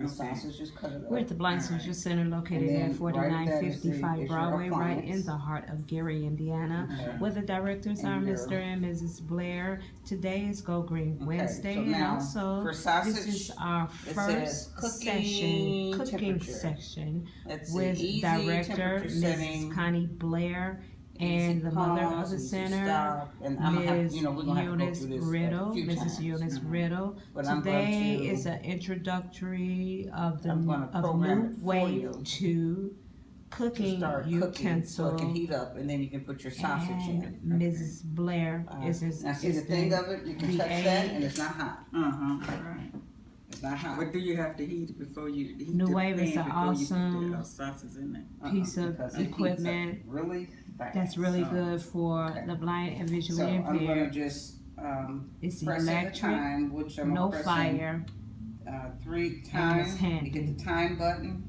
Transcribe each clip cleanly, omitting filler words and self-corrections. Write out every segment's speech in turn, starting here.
The sausage, just cut it up. We're at the Blindness Right. Center located And then at right there is 4955 your Broadway, right appliance. in the heart of Gary, Indiana. Okay. Where the directors And are your- Mr. and Mrs. Blair. Today is Go Green Okay, Wednesday, so and now, also for sausage, this is our it first says cooking temperature. section Let's see, with easy Director temperature setting, Mrs. Connie Blair easy and the mother of pause, the easy center, stop, and I'm gonna have, Ms. we're gonna have to go Eunice through this Riddle, a few Mrs. times. Eunice Riddle. But I'm going Today to- is an introductory of the I'm gonna of program new it for way you to to cooking start cooking, so it utensil. can heat up, and then you can put your sausage And in. Mrs. Blair is Now see the thing of it, you can touch that, and it's not hot. Right. It's not hot. But do you have to heat it before you heat New the Wave is pan an before you awesome put the sausage in there? piece of Because it heats up equipment really fast. that's really So, good for okay. the blind and visually So I'm gonna impaired. just It's press at the electric, time, which I'm no gonna press fire. 3 And it's times. You handy. get the time button,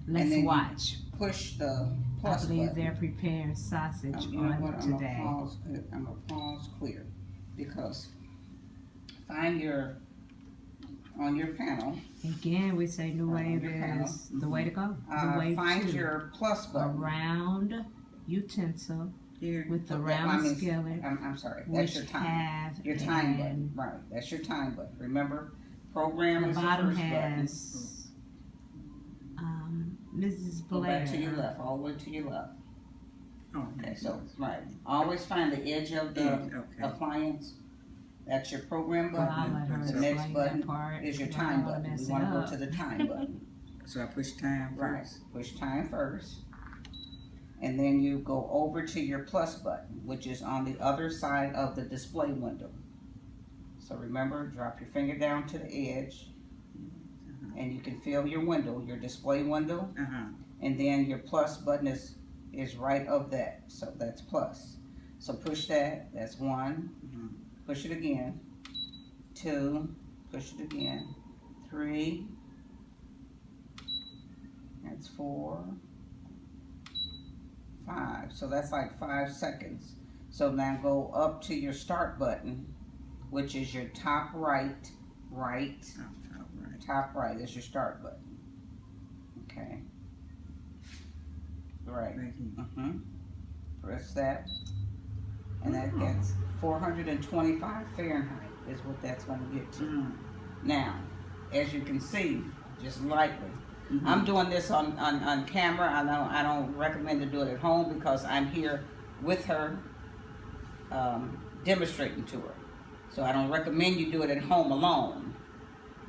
Let's then you watch. push the I plus believe button. they're preparing sausage You know on what? today. I'm gonna pause clear, because find on your panel, Again, we say New Wave your panel. is the way to go. The wave find two. your plus A button. round utensil Here. with the So that- round I mean, skillet, I'm sorry, that's which your time. have Your time button, and right, that's your time button. Remember, program the is the bottom first button. has Mrs. Go Blair. back to your left, all the way to your left. Oh, Okay, so, right, always find the edge of the okay. appliance. That's your program Well, I'll let button. her The next explain button that part. is your because I time don't wanna button. mess We it wanna go up. to the time button. So I push time Right, first. push time first. And then you go over to your plus button, which is on the other side of the display window. So remember, drop your finger down to the edge, and you can feel your window, your display window, and then your plus button is right of that, so that's plus. So push that, that's 1, push it again, 2, push it again, 3, that's 4, 5, so that's like 5 seconds. So now go up to your start button, which is your top right, top right is your start button. Okay. Right. Right here. Press that, and that gets 425 Fahrenheit is what that's going to get to. Now, as you can see, just lightly, I'm doing this on camera. I don't recommend to do it at home because I'm here with her, demonstrating to her. So I don't recommend you do it at home alone.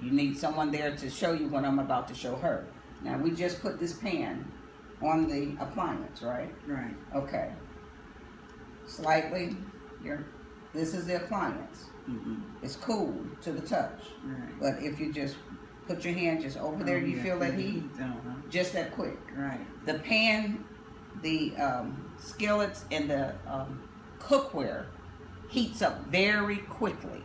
You need someone there to show you what I'm about to show her. Now we just put this pan on the appliance, right? Right. Okay. Slightly, this is the appliance. It's cool to the touch. Right. But if you just put your hand just over there, you feel that heat? Just that quick. Right. The pan, the skillets, and the cookware heats up very quickly.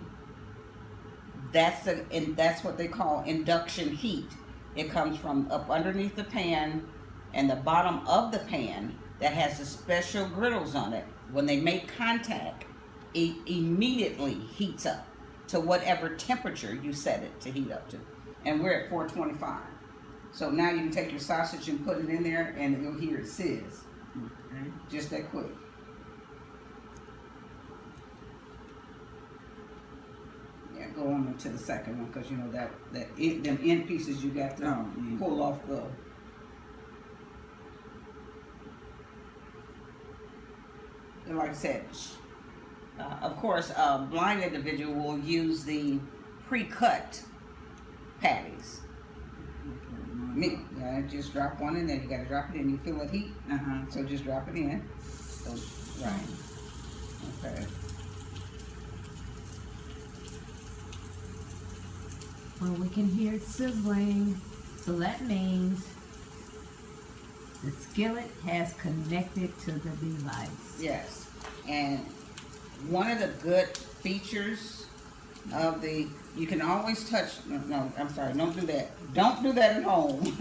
That's what they call induction heat. It comes from up underneath the pan and the bottom of the pan that has the special griddles on it. When they make contact, it immediately heats up to whatever temperature you set it to heat up to. And we're at 425. So now you can take your sausage and put it in there and you'll hear it sizz. Okay. Just that quick. Yeah, go on to the second one because you know them end pieces you got to pull off the. And like I said, of course, a blind individual will use the pre-cut patties. Me, yeah, just drop one in there. You got to drop it in. You feel it heat, so just drop it in. So, right. Okay. Well, we can hear it sizzling, so that means the skillet has connected to the device. Yes, and one of the good features of you can always touch, no, I'm sorry, don't do that. Don't do that at home.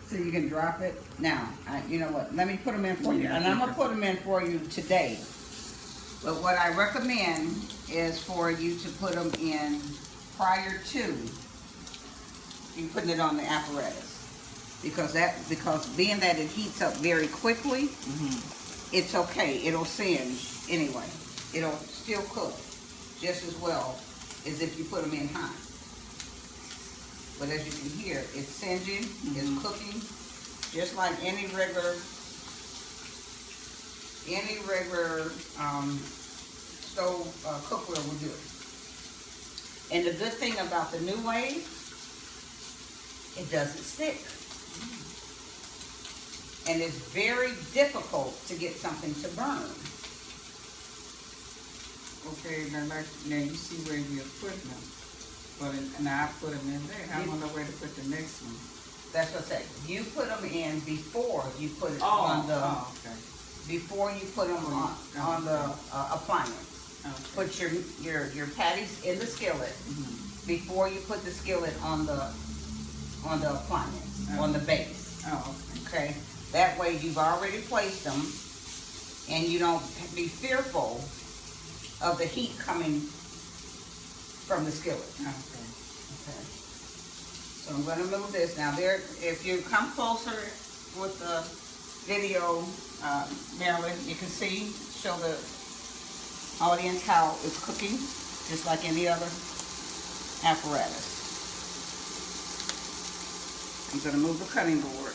So you can drop it. Now, you know what, let me put them in for you. And I'm going to put them in for you today. But what I recommend is for you to put them in prior to you're putting it on the apparatus. Because being that it heats up very quickly, it's okay. It'll singe anyway. It'll still cook just as well as if you put them in high. But as you can hear, it's singeing, it's cooking, just like any regular stove cookware will do. And the good thing about the new wave, it doesn't stick. And it's very difficult to get something to burn. Okay, now you see where you're putting them. But now I put them in there. I don't know where to put the next one. That's what I say. You put them in before you put it on the. Okay. Before you put them on the appliance. Okay. Put your patties in the skillet before you put the skillet on the appliance, on the base. Oh, okay. That way you've already placed them, and you don't be fearful of the heat coming from the skillet. Okay. Okay. So I'm going to move this now. There, if you come closer with the video, Marilyn, you can see, show the audience how it's cooking, just like any other apparatus. I'm going to move the cutting board.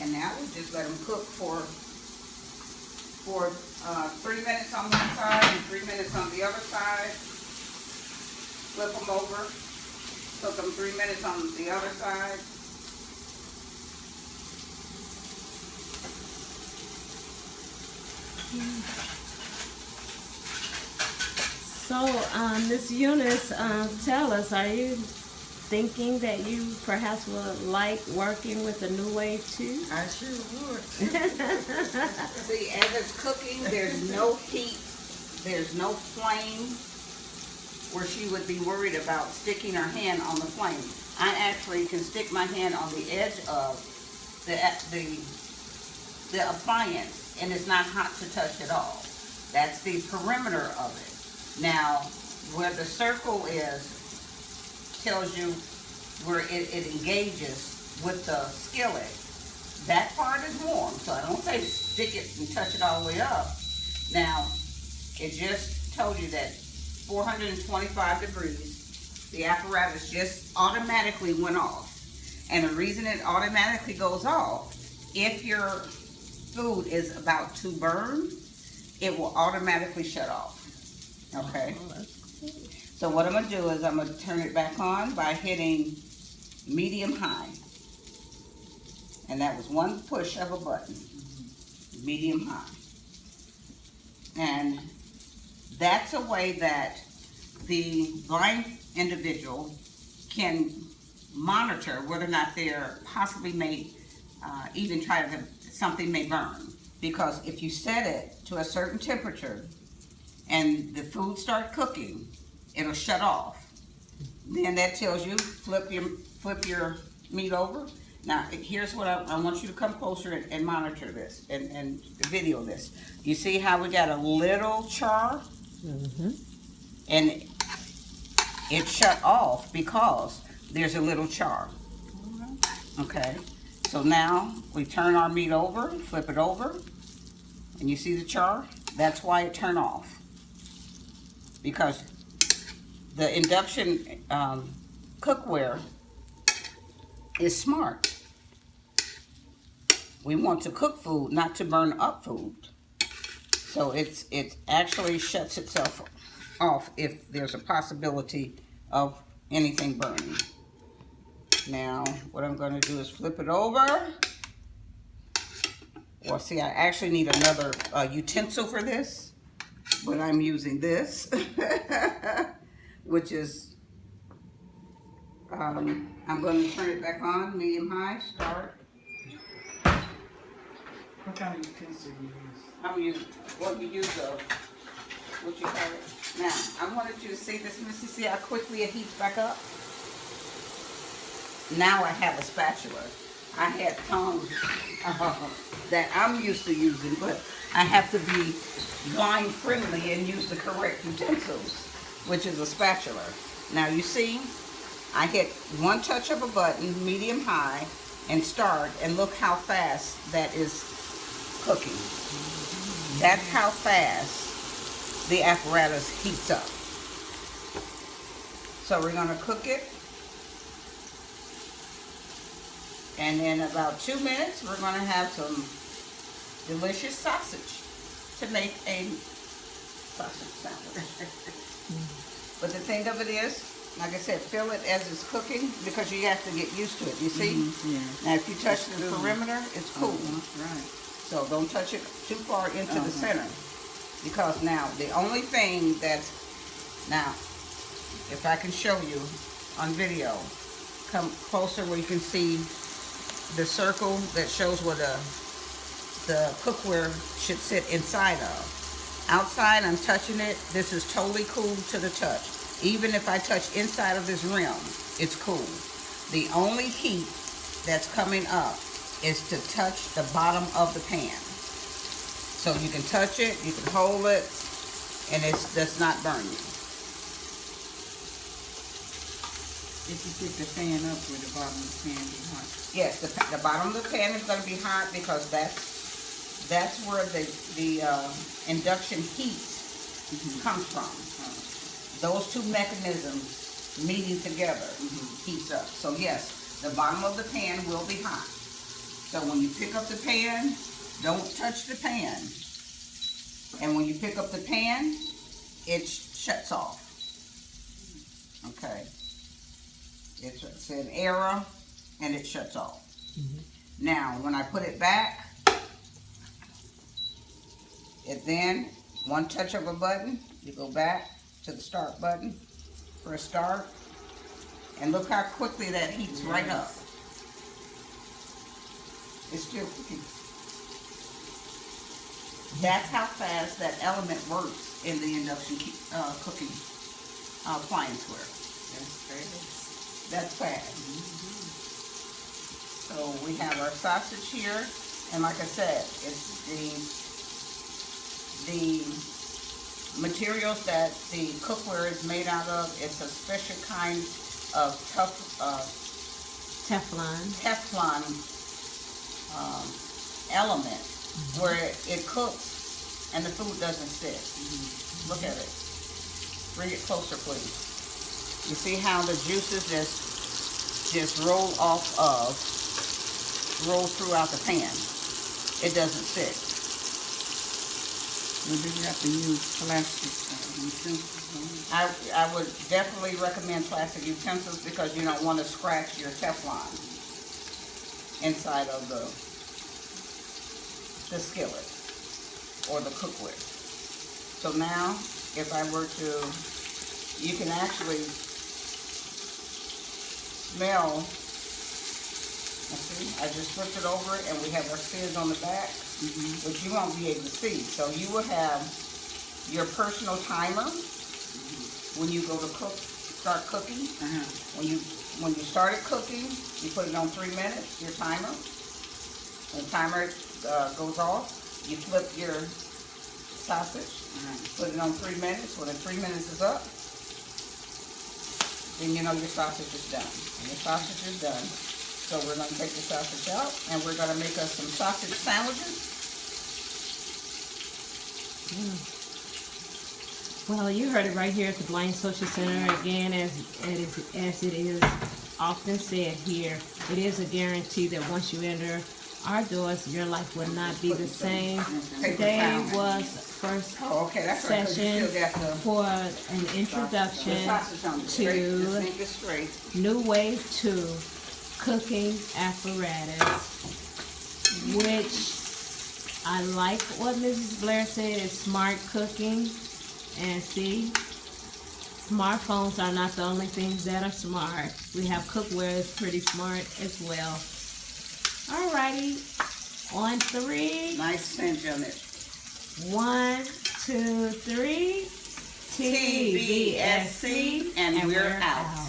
And now we just let them cook for 3 minutes on one side and 3 minutes on the other side. Flip them over. Cook them 3 minutes on the other side. So, Miss Eunice, tell us, are you thinking that you perhaps would like working with the new wave too? I sure would. See, as it's cooking, there's no heat, there's no flame where she would be worried about sticking her hand on the flame. I actually can stick my hand on the edge of the appliance, and it's not hot to touch at all. That's the perimeter of it. Now, where the circle is, tells you where it engages with the skillet. That part is warm, so I don't say stick it and touch it all the way up. Now, it just told you that 425 degrees, the apparatus just automatically went off. And the reason it automatically goes off, if your food is about to burn, it will automatically shut off. Okay? So what I'm going to do is I'm going to turn it back on by hitting medium-high. And that was one push of a button. Medium-high. And that's a way that the blind individual can monitor whether or not they're possibly may even try to, something may burn. Because if you set it to a certain temperature and the food starts cooking, it'll shut off. Then that tells you, flip your meat over. Now, here's what I want you to come closer and monitor this and video this. You see how we got a little char? And it shut off because there's a little char. Okay, so now we turn our meat over, flip it over, and you see the char? That's why it turned off. Because the induction cookware is smart. We want to cook food, not to burn up food. So it actually shuts itself off if there's a possibility of anything burning. Now, what I'm going to do is flip it over. Well, see, I actually need another utensil for this, but I'm using this, which is, I'm going to turn it back on, medium-high, start. What kind of utensil you use? I'm using, what you use though, what you call it. Now, I wanted you to see this, Missy, see how quickly it heats back up? Now I have a spatula. I had tongs that I'm used to using, but I have to be blind friendly and use the correct utensils, which is a spatula. Now you see, I hit one touch of a button, medium high, and start, and look how fast that is cooking. That's how fast the apparatus heats up. So we're gonna cook it. And in about 2 minutes, we're gonna have some delicious sausage to make a sausage sandwich. But the thing of it is, like I said, feel it as it's cooking because you have to get used to it. You see? Yeah. Now, if you touch the perimeter, it's cool. Right. So don't touch it too far into the center, because now the only thing that's now, if I can show you on video, come closer where you can see the circle that shows where the cookware should sit inside of. Outside, I'm touching it. This is totally cool to the touch. Even if I touch inside of this rim, it's cool. The only heat that's coming up is to touch the bottom of the pan. So you can touch it, you can hold it, and it does not burn you. If you pick the pan up, with the bottom of the pan be hot. Yes, the bottom of the pan is going to be hot because that's where the induction heat comes from. Those two mechanisms meeting together heats up. So yes, the bottom of the pan will be hot. So when you pick up the pan, don't touch the pan. And when you pick up the pan, it shuts off. Okay. It's an error, and it shuts off. Now, when I put it back, it then, one touch of a button, you go back to the start button, press start, and look how quickly that heats right up. It's still cooking. That's how fast that element works in the induction cooking applianceware. That's fast. That's fast. So we have our sausage here, and like I said, it's the materials that the cookware is made out of. It's a special kind of Teflon element where it cooks and the food doesn't stick. Look at it. Bring it closer, please. You see how the juices just roll throughout the pan. It doesn't stick. Maybe you have to use plastic utensils. I would definitely recommend plastic utensils because you don't want to scratch your Teflon inside of the skillet or the cookware. So now, if I were to, you can actually smell. See, I just flipped it over and we have our skids on the back, which you won't be able to see. So you will have your personal timer when you go to start cooking. When you started cooking, you put it on 3 minutes, your timer. When the timer goes off, you flip your sausage, put it on 3 minutes. When the 3 minutes is up, then you know your sausage is done. And your sausage is done. So we're going to take the sausage out, and we're going to make us some sausage sandwiches. Well, you heard it right here at the Blind Social Center. Again, as it is often said here, it is a guarantee that once you enter our doors, your life will not be the same. Today was first session for an introduction to new way to cooking apparatus, which I like what Mrs. Blair said is smart cooking. And see, smartphones are not the only things that are smart. We have cookware is pretty smart as well. Alrighty, on 3. Nice cinch on it. 1, 2, 3. TVSC, and we're out.